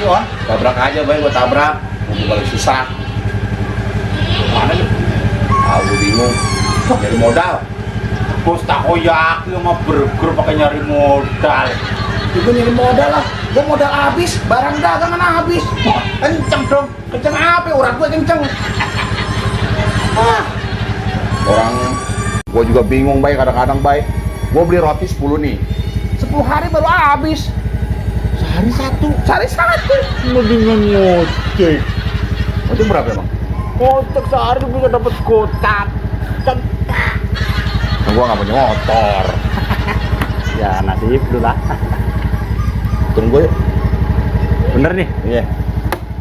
sih, On? Tabrak aja, Bay, gua tabrak. Gua balik susah. Mana lu? Aku bingung. Dari modal. Bos takoyaki sama burger pakai nyari modal. Itu nyari modal lah. Gua modal habis, barang dagangan habis. Wah, kenceng dong. Kenceng apa? Urat gua kenceng. Orang gua juga bingung, Bay, kadang-kadang, Bay. Gua beli roti 10 nih. 10 hari baru habis. Sehari satu. Mendingan ngocek. Itu berapa emang? Ngocek sehari bisa dapat kotak. Gua nggak punya motor. Ya nasib dulu lah. Tunggu yuk. Bener nih. Iya.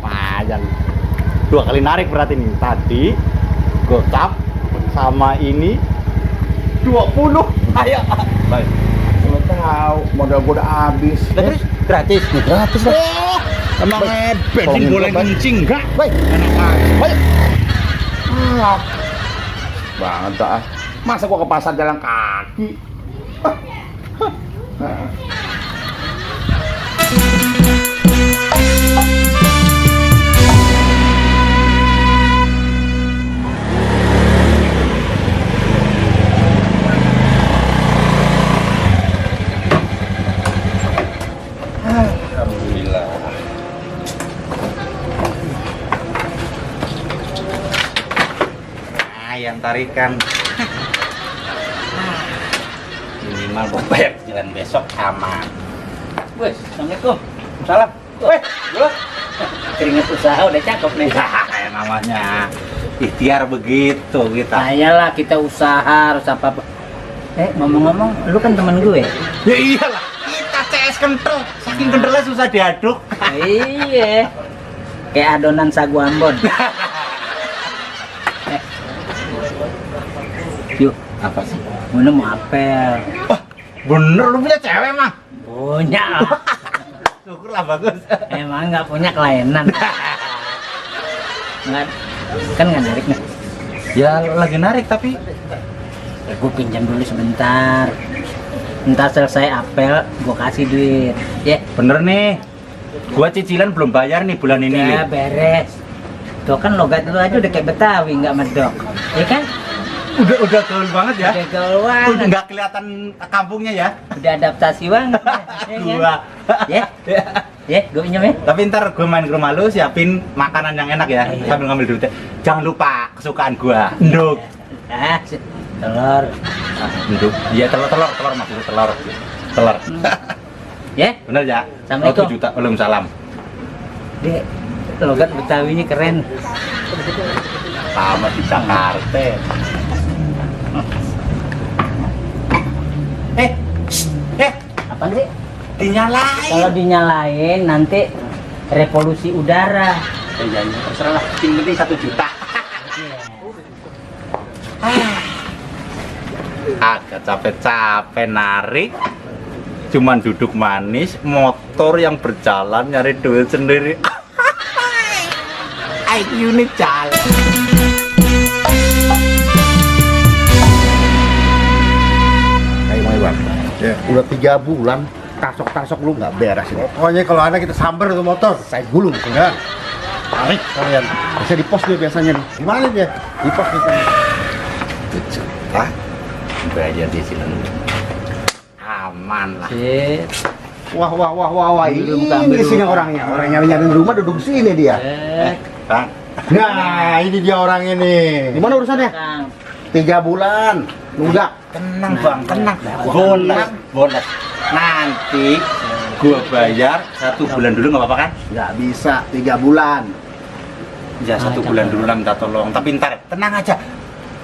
Panjang. 2 kali narik berarti nih. Tadi gocap sama ini 20. Ayo. Baik. Lo tahu modal gua udah habis. Terus gratis. Gratis lah. Emang Tolongin beding boleh gua, Bay. kencing enggak? Baik. Enak aja. Baik. Banget dah. Masa gua ke pasar jalan kaki? Alhamdulillah. Ayam tarikan. Minimal buat bayar jalan besok aman. Wes, assalamualaikum. Salam. Weh, lu Keringet usaha udah cakep nih. ya namanya ikhtiar begitu kita. Ayolah kita usaha harus apa? Ngomong-ngomong, lu kan temen gue. Ya iyalah, kita CS kental. Saking kentalnya susah diaduk. Iya. Kayak adonan sagu Ambon. Yuk, Apa sih? mana mau apel? Wah, bener lu punya cewek mah. Punya. Syukurlah bagus. Emang nggak punya kelainan. Nggak, kan nggak narik nih. Ya lagi narik tapi Gue pinjam dulu sebentar. Ntar selesai apel, gue kasih duit. Ya, bener nih. Gua cicilan belum bayar nih bulan ini ya nih. beres. Tuh kan logat lu aja udah kayak Betawi, nggak medok. Ya kan? Udah gaul banget ya. Udah gaul Udah nggak kelihatan kampungnya ya. udah adaptasi banget. Ya kan? Gua. Ya, gue pinjam ya. Tapi ntar gue main ke rumah lu siapin makanan yang enak ya. Iya. Sambil ngambil duitnya. Jangan lupa kesukaan gua. Nduk. Telur. Nduk. Iya telur maksudnya telur. Telur. Ya, Bener ya? Assalamualaikum. 1 juta belum salam. dek. Logat Betawinya keren. Sama di Jakarta. Apa sih? Dinyalain. Kalau dinyalain nanti revolusi udara. Ya, terserah lah. Yang penting 1 juta. Agak capek-capek narik. Cuman duduk manis, motor yang berjalan nyari duit sendiri. IQ ini jalan. Kayak mau bang. Ya. Udah 3 bulan tasok-tasok lu nggak beres ini. Pokoknya kalau ada kita sambar tuh motor. Saya gulung ya. Tarik kalian. Bisa di pos dia biasanya nih. Gimana dia? Di pos gitu. Hah? Bayar di sini. Aman lah. Sip. Wah. Ambil Ini sini rumah. orangnya. Orang nyari rumah duduk sini dia. Bang, Nah, ini dia orang ini. Gimana urusannya? Kang. 3 bulan. Nunggak. tenang bang, tenang. Bonus. Nanti gua bayar 1 bulan dulu nggak apa-apa kan? Nggak bisa 3 bulan. Ya 1 bulan dulu lah minta tolong. Tapi ntar tenang aja.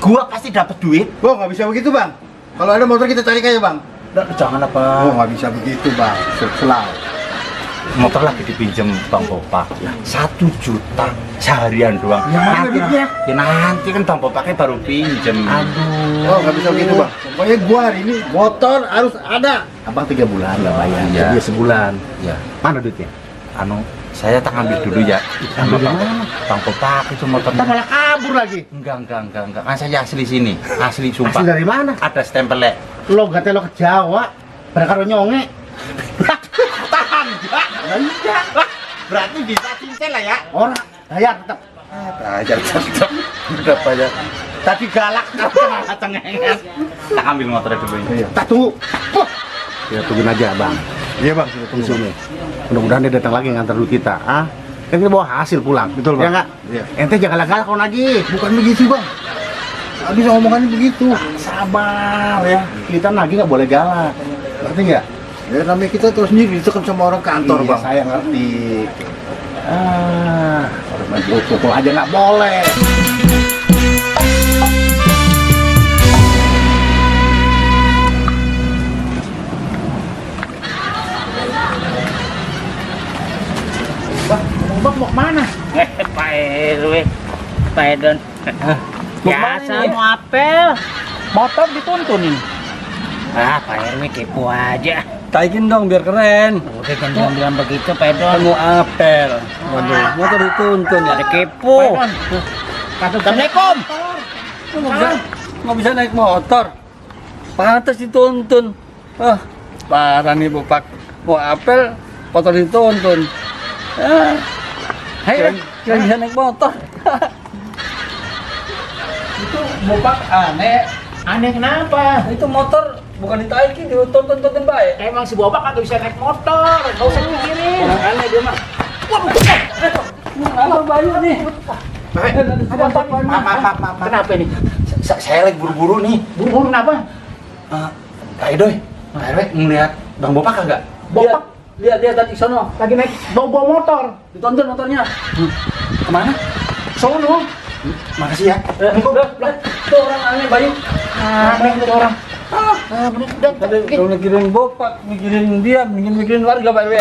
Gua pasti dapat duit. Oh, nggak bisa begitu, Bang. Kalau ada motor kita tarik aja, Bang. Jangan apa? Oh, nggak bisa begitu, Bang. Selalu. Motor lagi dipinjem Bang Bopak. 1 juta seharian doang. Ya, mana nanti, duitnya? ya nanti kan Bang Bopaknya baru pinjem. Oh, nggak bisa begitu, Bang. Pokoknya gua hari ini motor harus ada. Abang 3 bulan nggak bayar. Iya. Dia sebulan. Ya, Mana duitnya? anu saya tak ambil dulu ya. Sama Ambil Bang, mana? Bang Bopak itu motornya. Kita malah kabur lagi. Enggak. Kan saya asli sini. Asli sumpah. Asli dari mana? Ada stempelnya. Lo gak lo ke Jawa. Berkaro nyonge. Tahan, Pak. Nah, iya. Berarti bisa cincin lah ya. Orang bayar tetap. Ajar tetep. Udah banyak. Tadi galak kalau cengenges. Tak ambil motornya dulu ini. Iya. Tak tunggu. Wah. Ya tungguin aja bang. Iya bang, sudah tunggu sini. Mudah-mudahan dia datang lagi ngantar dulu kita. Ah, kan kita bawa hasil pulang. Betul bang. Ya nggak? Iya. Ente jangan galak-galak kau lagi. Bukan begitu bang. Habis omongannya begitu. Sabar ya. Kita lagi nggak boleh galak. Ngerti nggak? Ya namanya kita terus sendiri ditekan sama orang kantor bang. Saya ngerti. Orang main pukul aja nggak boleh. Bang mau kemana? Pak RW, Pak Edon. Biasa mau apel. Motor dituntun ini. Pak RW kepo aja. Taikin dong biar keren. Udah kan jangan bilang begitu, Pak Edon. Mau apel. Waduh, motor dituntun ya. Ada kepo. Assalamualaikum. Nggak bisa naik motor. Pantas dituntun. Ah, parah nih Bopak. Mau apel, motor dituntun. Ah, kira bisa naik motor. Itu Bopak aneh. Aneh kenapa? Itu motor bukan ditaikin, dituntun baik. Emang si Bopak kagak bisa naik motor. Gak usah mikirin. Orang aneh dia mah. Apa bayu nih? Maaf. Kenapa ini? Saya lagi buru-buru nih. Buru-buru kenapa? Pak Edoy, Pak RW ngeliat Bang Bopak kagak? Bopak Lihat tadi sono. lagi naik bawa motor. Ditonton motornya. Kemana? Sono. Makasih ya. Tuh orang aneh bayu. Aneh tuh orang. Kalau mikirin Bopak, mikirin dia, mikirin warga Pak RW.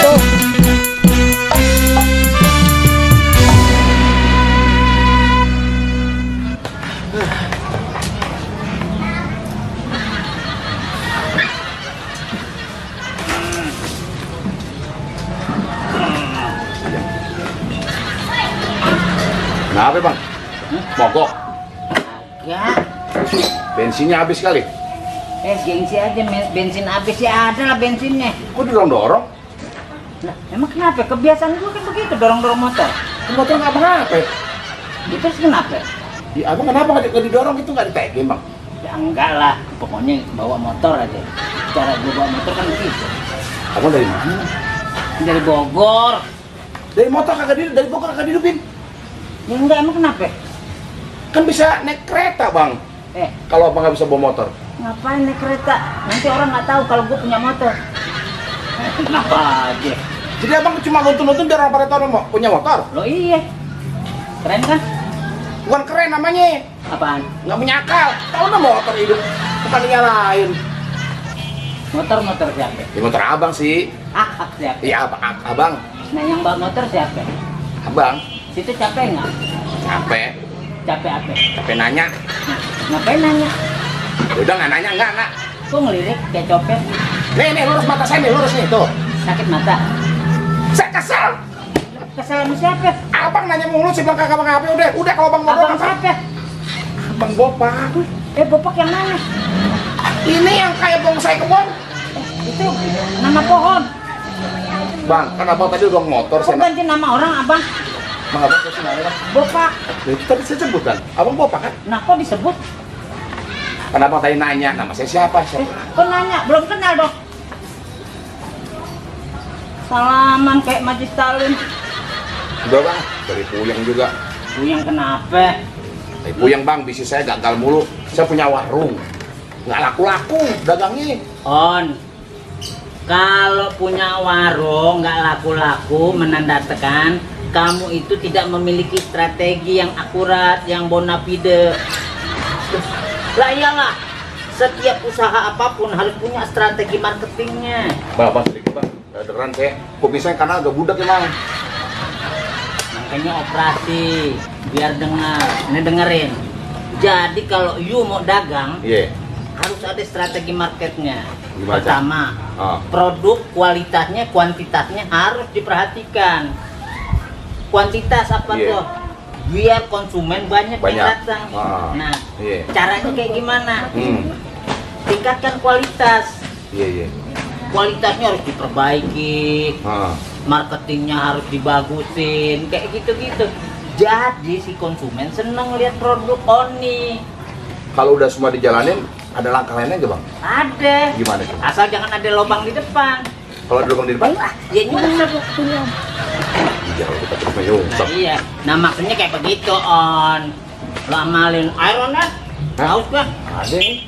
Kenapa bang? Mogok. Ya, Bensinnya habis kali. gengsi aja, bensin habis ya ada lah bensinnya. Kok didorong-dorong? Lah, emang kenapa? Kebiasaan gue kan begitu, dorong-dorong motor. Motor nggak apa-apa. Itu terus kenapa? Ya abang kenapa nggak didorong itu nggak ditaikin bang? Ya enggak lah, pokoknya bawa motor aja. Cara gue bawa motor kan begitu. Abang dari mana? Dari Bogor. Dari motor dari Bogor kagak dihidupin. Ya enggak, emang kenapa? Kan bisa naik kereta bang. Kalau abang nggak bisa bawa motor. Ngapain naik kereta? Nanti orang nggak tahu kalau gue punya motor. Kenapa aja? Jadi abang cuma nonton-nonton biar orang pada tahu punya motor. Lo iya. Keren kan? Bukan keren namanya. Apaan? Nggak punya akal. Tahu nggak motor hidup? Bukan nyalain. Motor siapa? Ya motor abang sih. Hak siapa? Iya abang. Nah yang bawa motor siapa? Abang. Situ capek nggak? Capek. Capek apa? Capek nanya. Nah, ngapain nanya? Udah nggak nanya enggak. Kok ngelirik kayak copet? Nih lurus mata saya nih lurus nih tuh. Sakit mata. Saya kesel. Kesel sama siapa? Abang nanya mulu sih bilang kagak apa udah kalau abang mau Abang siapa? Abang Bopak. Bopak yang mana? Ini yang kayak bonsai kebon. Itu nama pohon. Bang, kan abang tadi udah motor Kok ganti nama orang abang? Bang abang kasih nama. Bopak. Itu tadi saya sebut kan. Abang Bopak kan? Nah kok disebut? Kan abang tadi nanya nama saya siapa? Kok nanya? Belum kenal dong. Salaman kayak Majid Stalin. Udah bang, dari Puyang juga. Puyang kenapa? Dari Puyang bang, bisnis saya gagal mulu. Saya punya warung. Nggak laku-laku dagangnya. On. Kalau punya warung nggak laku-laku menandakan kamu itu tidak memiliki strategi yang akurat, yang bona fide. Lah iyalah, setiap usaha apapun harus punya strategi marketingnya. Bang sedikit bang. Dengeran saya, kopi saya karena agak budak emang. Makanya operasi, biar dengar. Ini dengerin. Jadi kalau you mau dagang, Iya. harus ada strategi marketnya. Gimana? Pertama, produk kualitasnya, kuantitasnya harus diperhatikan. Kuantitas apa Iya. tuh? Biar konsumen banyak yang datang. Nah, iya. caranya kayak gimana? Hmm. Tingkatkan kualitas. Iya. kualitasnya harus diperbaiki, Ah. marketingnya harus dibagusin, kayak gitu-gitu. Jadi si konsumen seneng lihat produk Oni. Kalau udah semua dijalanin, ada langkah lainnya nggak bang? Ada. Gimana tuh? Asal jangan ada lubang di depan. Kalau ada lubang di depan, Ya nyungsep waktunya. iya kita terus Nah nyungsep. iya. Nah maksudnya kayak begitu On. Lo amalin Iron kan? Hah? Haus kan? Ada nih.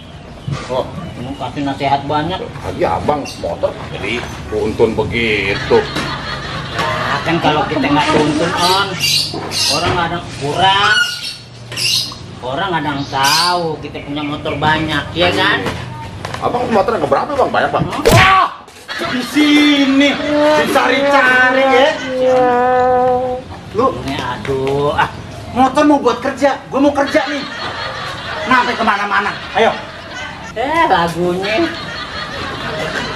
Oh, Mau kasih nasihat banyak. tadi abang motor jadi tuntun begitu. Nah, kan kalau kita nggak tuntun On, orang nggak ada kurang. Orang nggak ada yang tahu kita punya motor banyak, ya kan? Abang motor nggak berapa bang? Banyak bang? Wah, di sini dicari-cari ya. Lu Ini aduh, motor mau buat kerja, gue mau kerja nih. Sampai kemana-mana. Ayo. lagunya.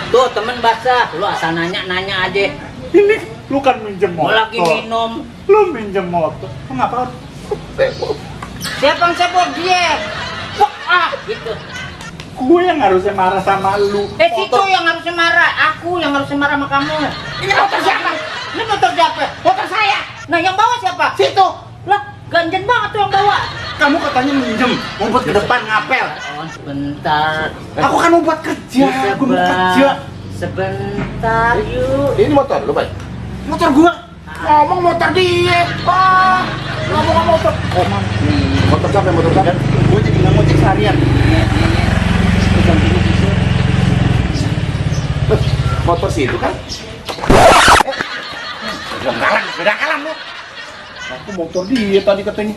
Tuh temen basah, lu asal nanya aja. Ini lu kan minjem Mau motor. lagi minum. Lu minjem motor. Kenapa? Siapa yang sebut dia? Wah, gitu. Gue yang harusnya marah sama lu. Situ yang harusnya marah, aku yang harusnya marah sama kamu. Ini motor siapa? Ini motor siapa? Motor saya. Nah, yang bawa siapa? Situ. Lah, ganjen banget tuh yang bawa. Kamu katanya minjem, mau buat ke depan ngapel. Oh, sebentar. Aku kan mau buat kerja, gue mau kerja. Sebentar, yuk. Ini motor lu bang? Motor gua. Ngomong motor dia. Ah, ngomong motor. Oh, motor siapa? Motor siapa? Gue jadi nggak ngojek seharian. Motor sih itu kan? Beda kalam lu. Aku motor dia tadi katanya.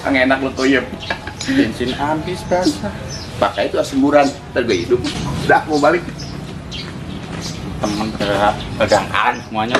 Ang enak lu tuyem. Bensin habis basah. Pakai itu asemburan, terga hidup. Udah mau balik. Temen pegang kalam semuanya.